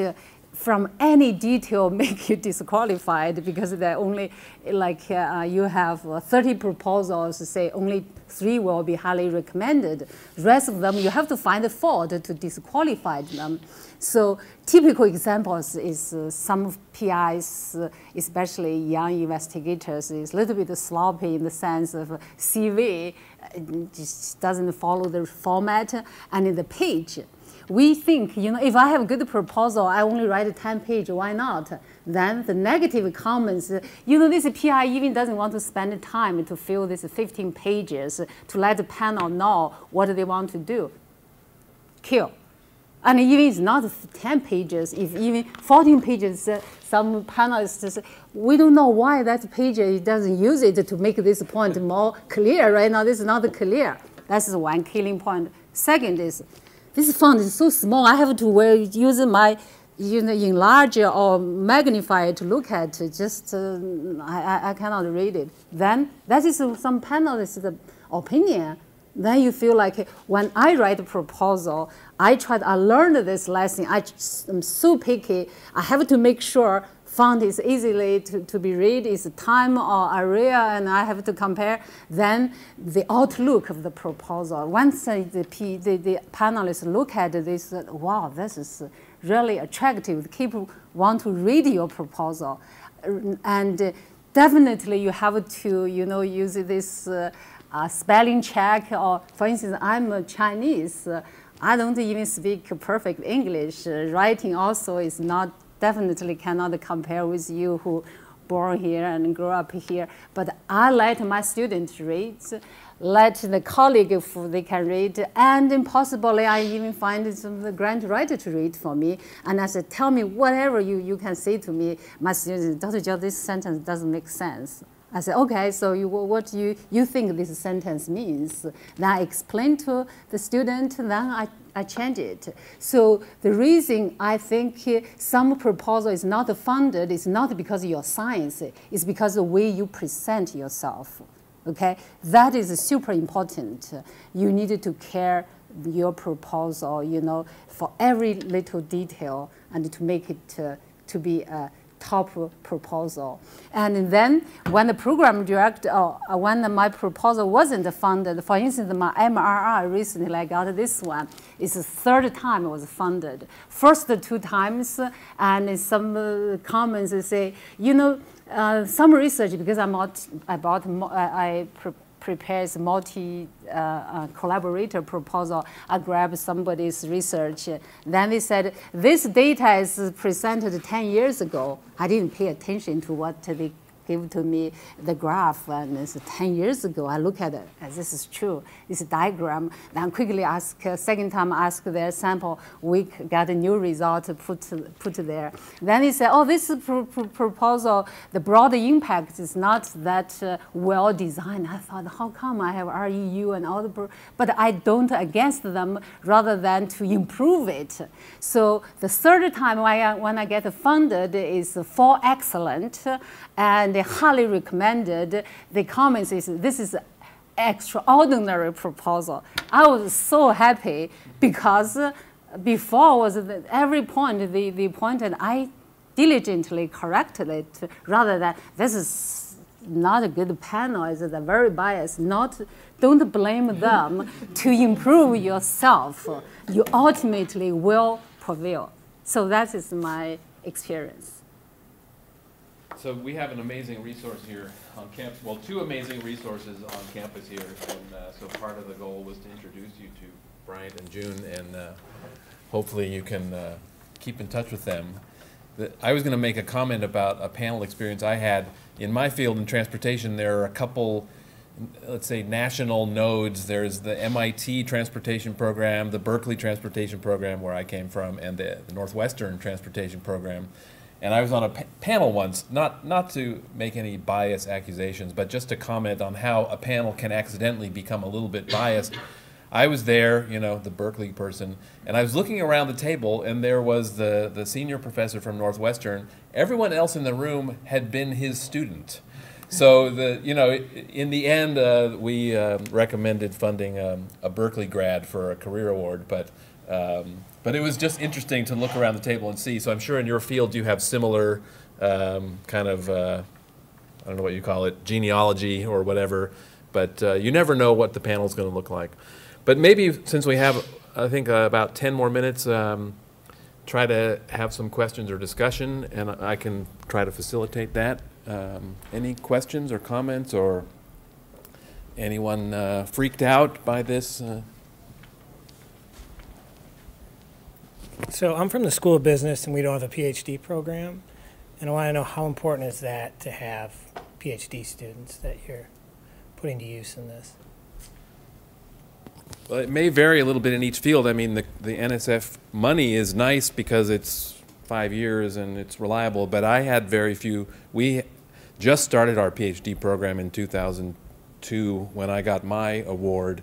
from any detail make you disqualified, because they're only you have 30 proposals, say only 3 will be highly recommended. The rest of them you have to find a fault to disqualify them. So typical examples is some PIs, especially young investigators, is a little bit sloppy in the sense of CV, just doesn't follow the format and in the page. We think, you know, if I have a good proposal, I only write a 10 page, why not? Then the negative comments, you know, this PI even doesn't want to spend time to fill this 15 pages to let the panel know what they want to do. Kill. And even it's not 10 pages, if even 14 pages, some panelists, we don't know why that page doesn't use it to make this point more clear. Right now, this is not clear. That's one killing point. Second is, this font is so small, I have to use my enlarger or magnifier to look at it. Just, I cannot read it. Then, that is some panelists' opinion. Then you feel like when I write a proposal, I learned this lesson. I'm so picky. I have to make sure font is easily to be read, is time or area, and I have to compare. Then the outlook of the proposal. Once the panelists look at this, wow, this is really attractive. People want to read your proposal. And definitely you have to, use this spelling check. Or, for instance, I'm Chinese. I don't even speak perfect English. Writing also is not, definitely cannot compare with you who born here and grew up here. But I let my students read, let the colleague if they can read, and possibly I even find some of the grant writer to read for me. And I said, tell me whatever you can say to me. My students, Dr. Jiao, this sentence doesn't make sense. I said, okay, so what you think this sentence means? Then I explain to the student, then I change it. So the reason I think some proposal is not funded is not because of your science, it's because of the way you present yourself. Okay, that is super important. You need to care your proposal, for every little detail and to make it to be a top proposal. And then when the program director, when my proposal wasn't funded, for instance, my MRI recently, I got this one, it's the third time it was funded. First 2 times, and some comments say, some research, because I prepares multi-collaborator proposal. I grabbed somebody's research. Then they said, this data is presented 10 years ago. I didn't pay attention to what they gave to me, the graph, and it's 10 years ago. I look at it, and this is true. This diagram. Then quickly ask, second time ask their sample, we got a new result put there. Then they said, oh, this proposal, the broad impact is not that well designed. I thought, how come I have REU and all the, but I don't against them rather than to improve it. So the third time when I get funded is for excellent, and they highly recommended. The comments is, this is extraordinary proposal. I was so happy because before was every point they pointed, I diligently corrected it rather than this is not a good panel, it's a very biased. Don't blame them to improve yourself. You ultimately will prevail. So that is my experience. So we have an amazing resource here on campus. Well, 2 amazing resources on campus here. And so part of the goal was to introduce you to Bryant and June, and hopefully you can keep in touch with them. I was going to make a comment about a panel experience I had. In my field in transportation, there are a couple, let's say, national nodes. There's the MIT transportation program, the Berkeley transportation program where I came from, and the Northwestern transportation program. And I was on a panel once, not to make any bias accusations, but just to comment on how a panel can accidentally become a little bit biased. I was there, the Berkeley person, and I was looking around the table, and there was the senior professor from Northwestern. Everyone else in the room had been his student. So in the end, we recommended funding a Berkeley grad for a career award, but it was just interesting to look around the table and see. So I'm sure in your field you have similar kind of, I don't know what you call it, genealogy or whatever, but you never know what the panel is going to look like. But maybe since we have, I think, about 10 more minutes, try to have some questions or discussion, and I can try to facilitate that. Any questions or comments, or anyone freaked out by this? So I'm from the School of Business, and we don't have a PhD program. And I want to know, how important is that to have PhD students that you're putting to use in this? Well, it may vary a little bit in each field. I mean, the NSF money is nice because it's 5 years and it's reliable, but I had very few. We just started our PhD program in 2002 when I got my award.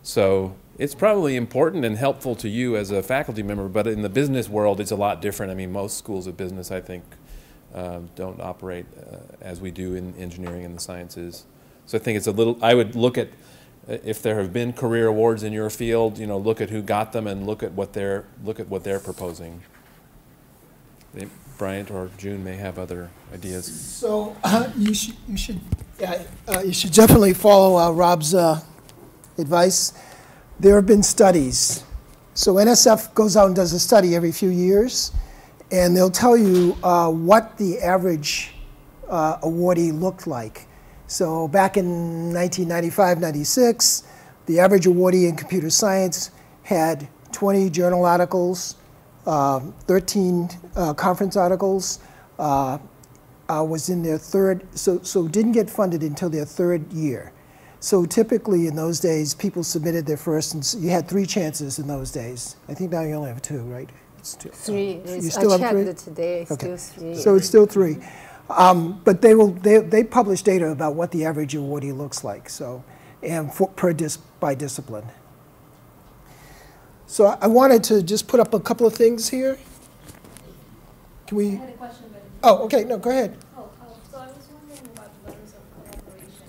So it's probably important and helpful to you as a faculty member, but in the business world, it's a lot different. I mean, most schools of business, I think, don't operate as we do in engineering and the sciences. So I think it's a little, I would look at, if there have been career awards in your field, look at who got them and look at what they're proposing. Bryant or June may have other ideas. So you should definitely follow Rob's advice. There have been studies. So NSF goes out and does a study every few years, and they'll tell you what the average awardee looked like. So back in 1995-96, the average awardee in computer science had 20 journal articles, 13 conference articles, was in their third, so didn't get funded until their third year. So typically in those days, people submitted their first, and you had 3 chances in those days. I think now you only have 2, right? It's 2. 3. You still I have 3? checked today, it's Okay. still 3. So it's still 3. But they publish data about what the average awardee looks like, so, and by discipline. So I wanted to just put up a couple of things here. Can we? I had a question, but Oh, okay. No, go ahead. So I was wondering about letters of collaboration.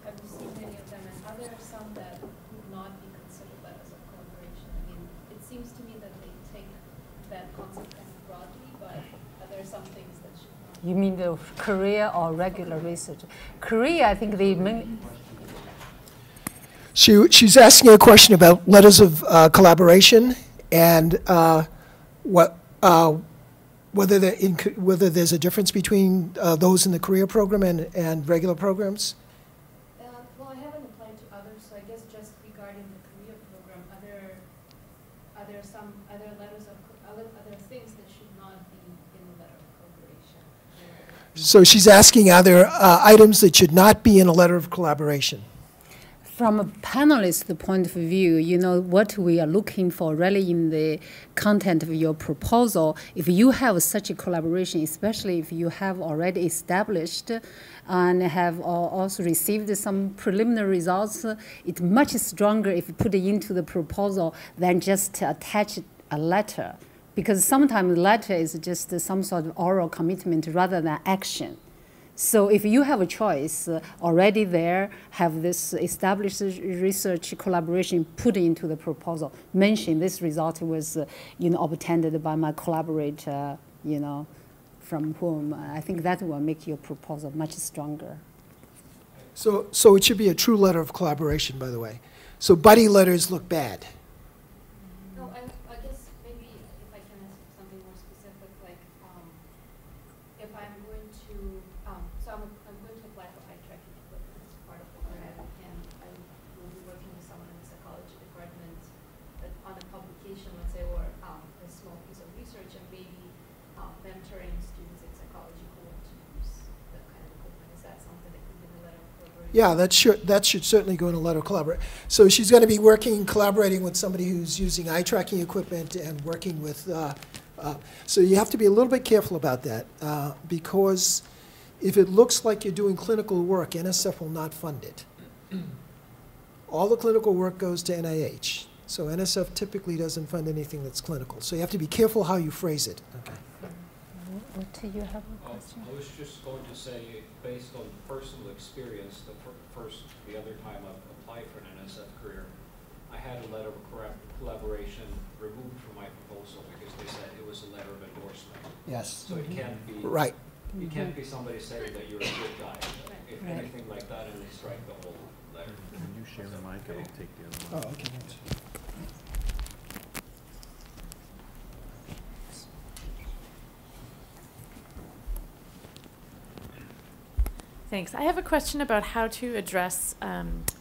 Have you seen any of them, and are there some that would not be considered letters of collaboration? I mean, it seems to me that they take that concept kind of broadly, but are there some things that should not? You mean the career or regular research? Career, I think the main. She's asking a question about letters of collaboration and whether there's a difference between those in the career program and regular programs. Well, I haven't applied to others, so I guess just regarding the career program, are there some other letters of other things that should not be in the letter of collaboration? So she's asking, are there items that should not be in a letter of collaboration? From a panelist point of view, you know, what we are looking for really in the content of your proposal, if you have such a collaboration, especially if you have already established and have also received some preliminary results, it's much stronger if you put it into the proposal than just attach a letter. Because sometimes the letter is just some sort of oral commitment rather than action. So if you have a choice already there, have this established research collaboration put into the proposal, mention this result was obtained by my collaborator, from whom, I think that will make your proposal much stronger. So it should be a true letter of collaboration, by the way. So buddy letters look bad. No, I guess maybe if I can ask something more specific, like if I'm going to, so I'm going to apply for eye tracking equipment as part of the grant, and I will be working with someone in the psychology department on a publication, let's say, or a small piece of research, and maybe mentoring students in psychology who want to use that kind of equipment. Is that something that could be in the letter of collaboration? Yeah, that should certainly go in a letter of collaboration. So she's going to be collaborating with somebody who's using eye tracking equipment and working with, so you have to be a little bit careful about that because if it looks like you're doing clinical work, NSF will not fund it. All the clinical work goes to NIH. So NSF typically doesn't fund anything that's clinical. So you have to be careful how you phrase it. Okay. Do you have a question? I was just going to say, based on personal experience, the other time I applied for an NSF career, I had a letter of collaboration removed from my proposal because they said it was a letter of endorsement. Yes. So it can't be. Right. You can't be somebody saying that you're a good guy. If anything like that, and they strike the whole letter. Can you share the mic? I'll take the other one. Oh, okay. Thanks. I have a question about how to address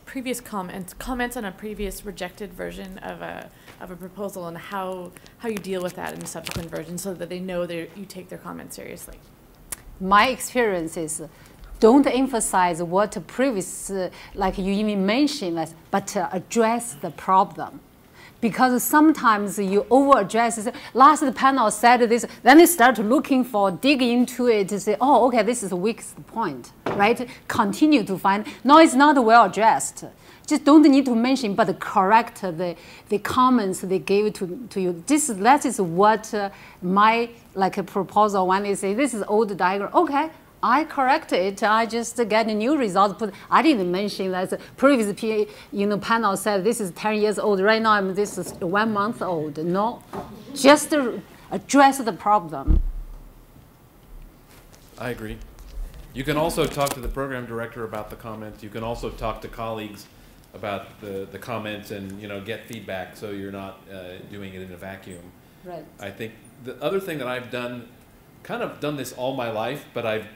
previous comments on a previous rejected version of a proposal, and how you deal with that in a subsequent version so that they know that you take their comments seriously. My experience is don't emphasize what previous, like you even mentioned, but address the problem. Because sometimes you over-address, last panel said this, then they start looking for, dig into it to say, oh, okay, this is the weakest point, right? Continue to find, no, it's not well addressed. Just don't need to mention, but correct the comments they gave to you. That is what my proposal, when they say this is old diagram, okay, I correct it. I just get a new result. But I didn't mention that the previous panel said this is 10 years old. Right now, this is 1 month old. No, just address the problem. I agree. You can also talk to the program director about the comments. You can also talk to colleagues about the comments and, you know, get feedback so you're not doing it in a vacuum. Right. I think the other thing that I've done, kind of done this all my life, but I've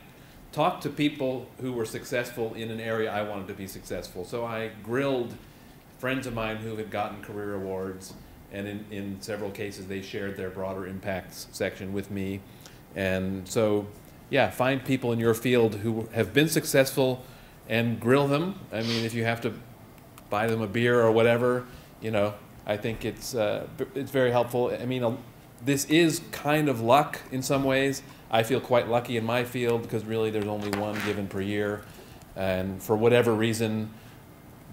talked to people who were successful in an area I wanted to be successful. So I grilled friends of mine who had gotten career awards, and in several cases they shared their broader impacts section with me. And so, yeah, find people in your field who have been successful and grill them. I mean, if you have to buy them a beer or whatever, you know, I think it's very helpful. I mean, this is kind of luck in some ways. I feel quite lucky in my field because really there's only one given per year. And for whatever reason,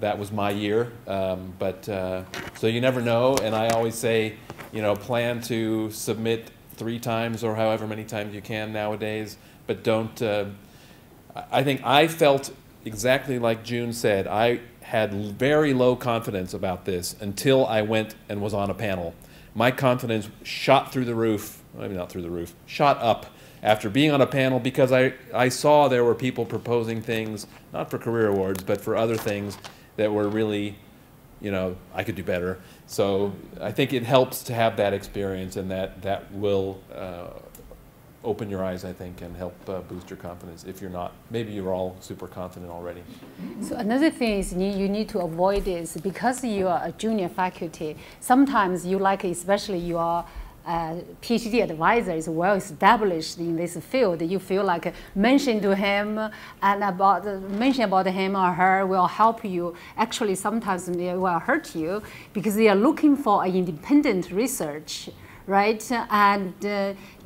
that was my year. So you never know. And I always say, you know, plan to submit 3 times or however many times you can nowadays. But don't, I think I felt exactly like June said. I had very low confidence about this until I went and was on a panel. My confidence shot through the roof, maybe not through the roof, shot up after being on a panel because I saw there were people proposing things, not for career awards, but for other things that were really, you know, I could do better. So I think it helps to have that experience, and that will open your eyes, I think, and help boost your confidence if you're not, maybe you're all super confident already. So another thing is you need to avoid is because you are a junior faculty, sometimes you like, especially your PhD advisor is well established in this field, you feel like mention to him and mention about him or her will help you. Actually, sometimes they will hurt you because they are looking for an independent research, right? And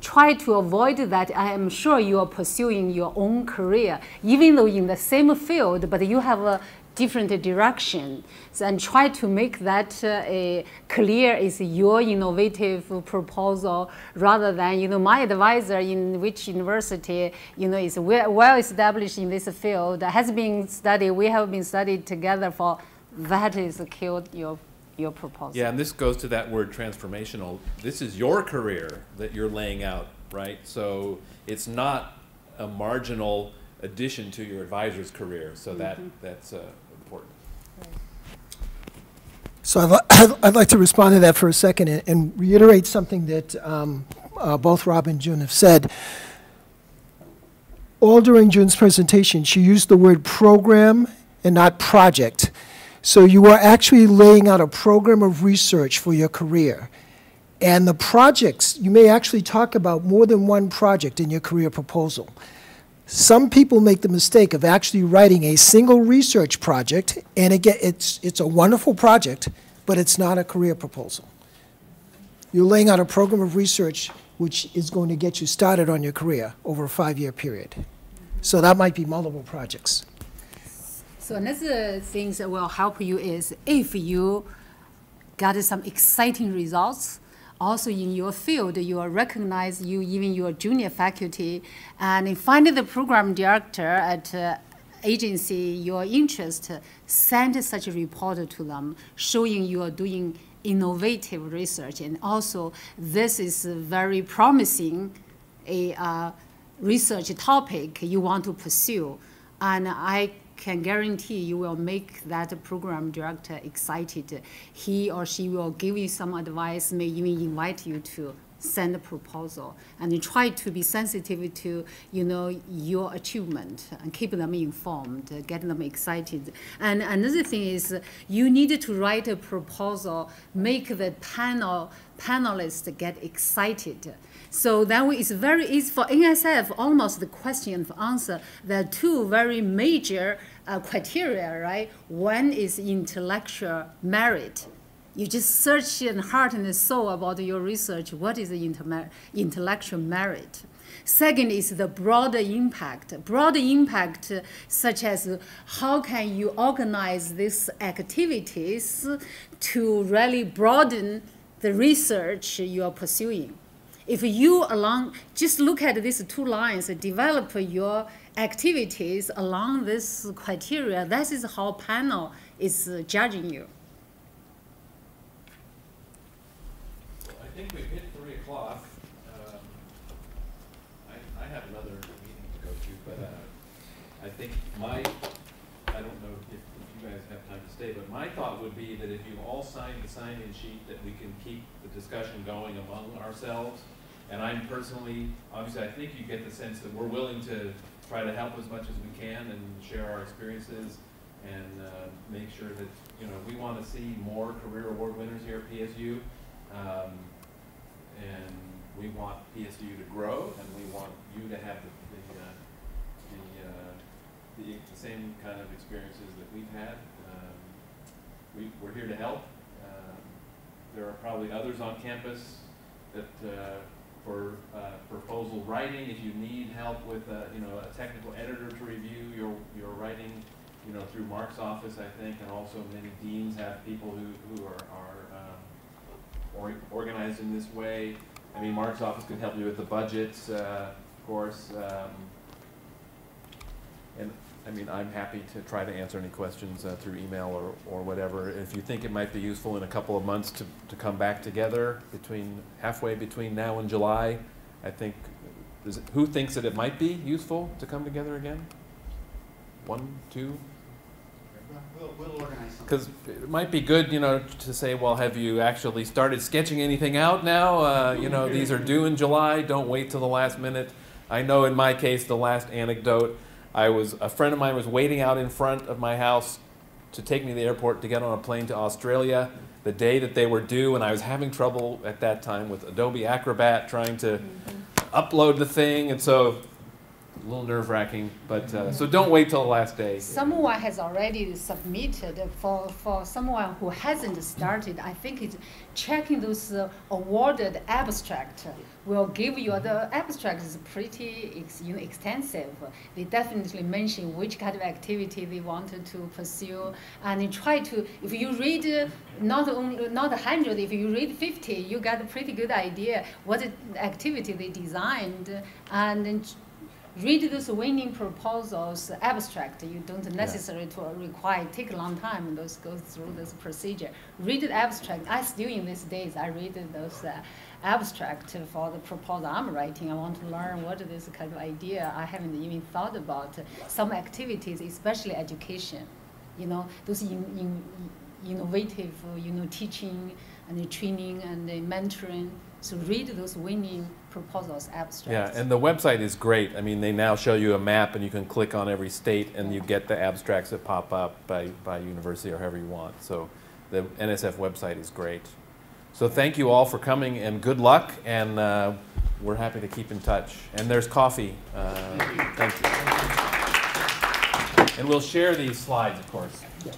try to avoid that. I am sure you are pursuing your own career, even though in the same field, but you have a different direction. So, and try to make that clear is your innovative proposal rather than, you know, my advisor in which university, you know, is well established in this field, has been studied, we have been studied together for, that is killed your proposal. Yeah, and this goes to that word transformational. This is your career that you're laying out, right? So it's not a marginal addition to your advisor's career. So that's important. Right. So I'd like to respond to that for a second and reiterate something that both Rob and June have said. All during June's presentation, she used the word program and not project. So you are actually laying out a program of research for your career. And the projects, you may actually talk about more than one project in your career proposal. Some people make the mistake of actually writing a single research project, and again, it's a wonderful project, but it's not a career proposal. You're laying out a program of research which is going to get you started on your career over a 5-year period. So that might be multiple projects. So another thing that will help you is if you got some exciting results, also in your field, you are recognized, even your junior faculty, and find the program director at agency your interest, send such a report to them, showing you are doing innovative research, and also this is very promising a research topic you want to pursue, and I can guarantee you will make that program director excited. He or she will give you some advice, may even invite you to send a proposal, and you try to be sensitive to, you know, your achievement and keep them informed, get them excited. And another thing is you need to write a proposal, make the panelists get excited. So that way it's very easy for NSF, almost the question and answer. There are 2 very major criteria, right? One is intellectual merit. You just search in heart and soul about your research, what is the intellectual merit. Second is the broader impact. Broader impact such as how can you organize these activities to really broaden the research you are pursuing. If you just look at these 2 lines, develop your activities along this criteria, that is how panel is judging you. I think we've hit 3 o'clock. think I don't know if you guys have time to stay, but my thought would be that if you all sign the sign-in sheet, that we can keep the discussion going among ourselves. And I'm personally, obviously, I think you get the sense that we're willing to try to help as much as we can and share our experiences and make sure that, you know, we want to see more career award winners here at PSU. And we want PSU to grow, and we want you to have the same kind of experiences that we've had. We're here to help. There are probably others on campus that for proposal writing, if you need help with you know, a technical editor to review your writing, you know, through Mark's office, I think, and also many deans have people who are organized in this way. I mean, Mark's office can help you with the budgets, of course. And I mean, I'm happy to try to answer any questions through email or whatever. If you think it might be useful in a couple of months to come back together halfway between now and July, I think, who thinks that it might be useful to come together again? 1, 2? We'll organize something. Because it might be good, you know, to say, well, have you actually started sketching anything out now? You know, these are due in July. Don't wait till the last minute. I know in my case, the last anecdote, a friend of mine was waiting out in front of my house to take me to the airport to get on a plane to Australia the day that they were due, and I was having trouble at that time with Adobe Acrobat trying to upload the thing, and so a little nerve-wracking, but so don't wait till the last day. Someone has already submitted. For someone who hasn't started, I think it's checking those awarded abstract will give you, the abstract is pretty extensive. They definitely mention which kind of activity they wanted to pursue, and you try to, if you read not 100, if you read 50, you get a pretty good idea what activity they designed, and then read those winning proposals abstract. You don't necessarily take a long time and go through this procedure. Read the abstract. I still in these days I read those abstract for the proposal I'm writing. I want to learn what is this kind of idea. I haven't even thought about some activities, especially education. You know, those innovative, you know, teaching and training and mentoring. So read those winning proposals abstracts. Yeah, and the website is great. I mean, they now show you a map, and you can click on every state, and you get the abstracts that pop up by university or however you want. So the NSF website is great. So thank you all for coming, and good luck, and we're happy to keep in touch. And there's coffee. Thank you. And we'll share these slides, of course. Yeah.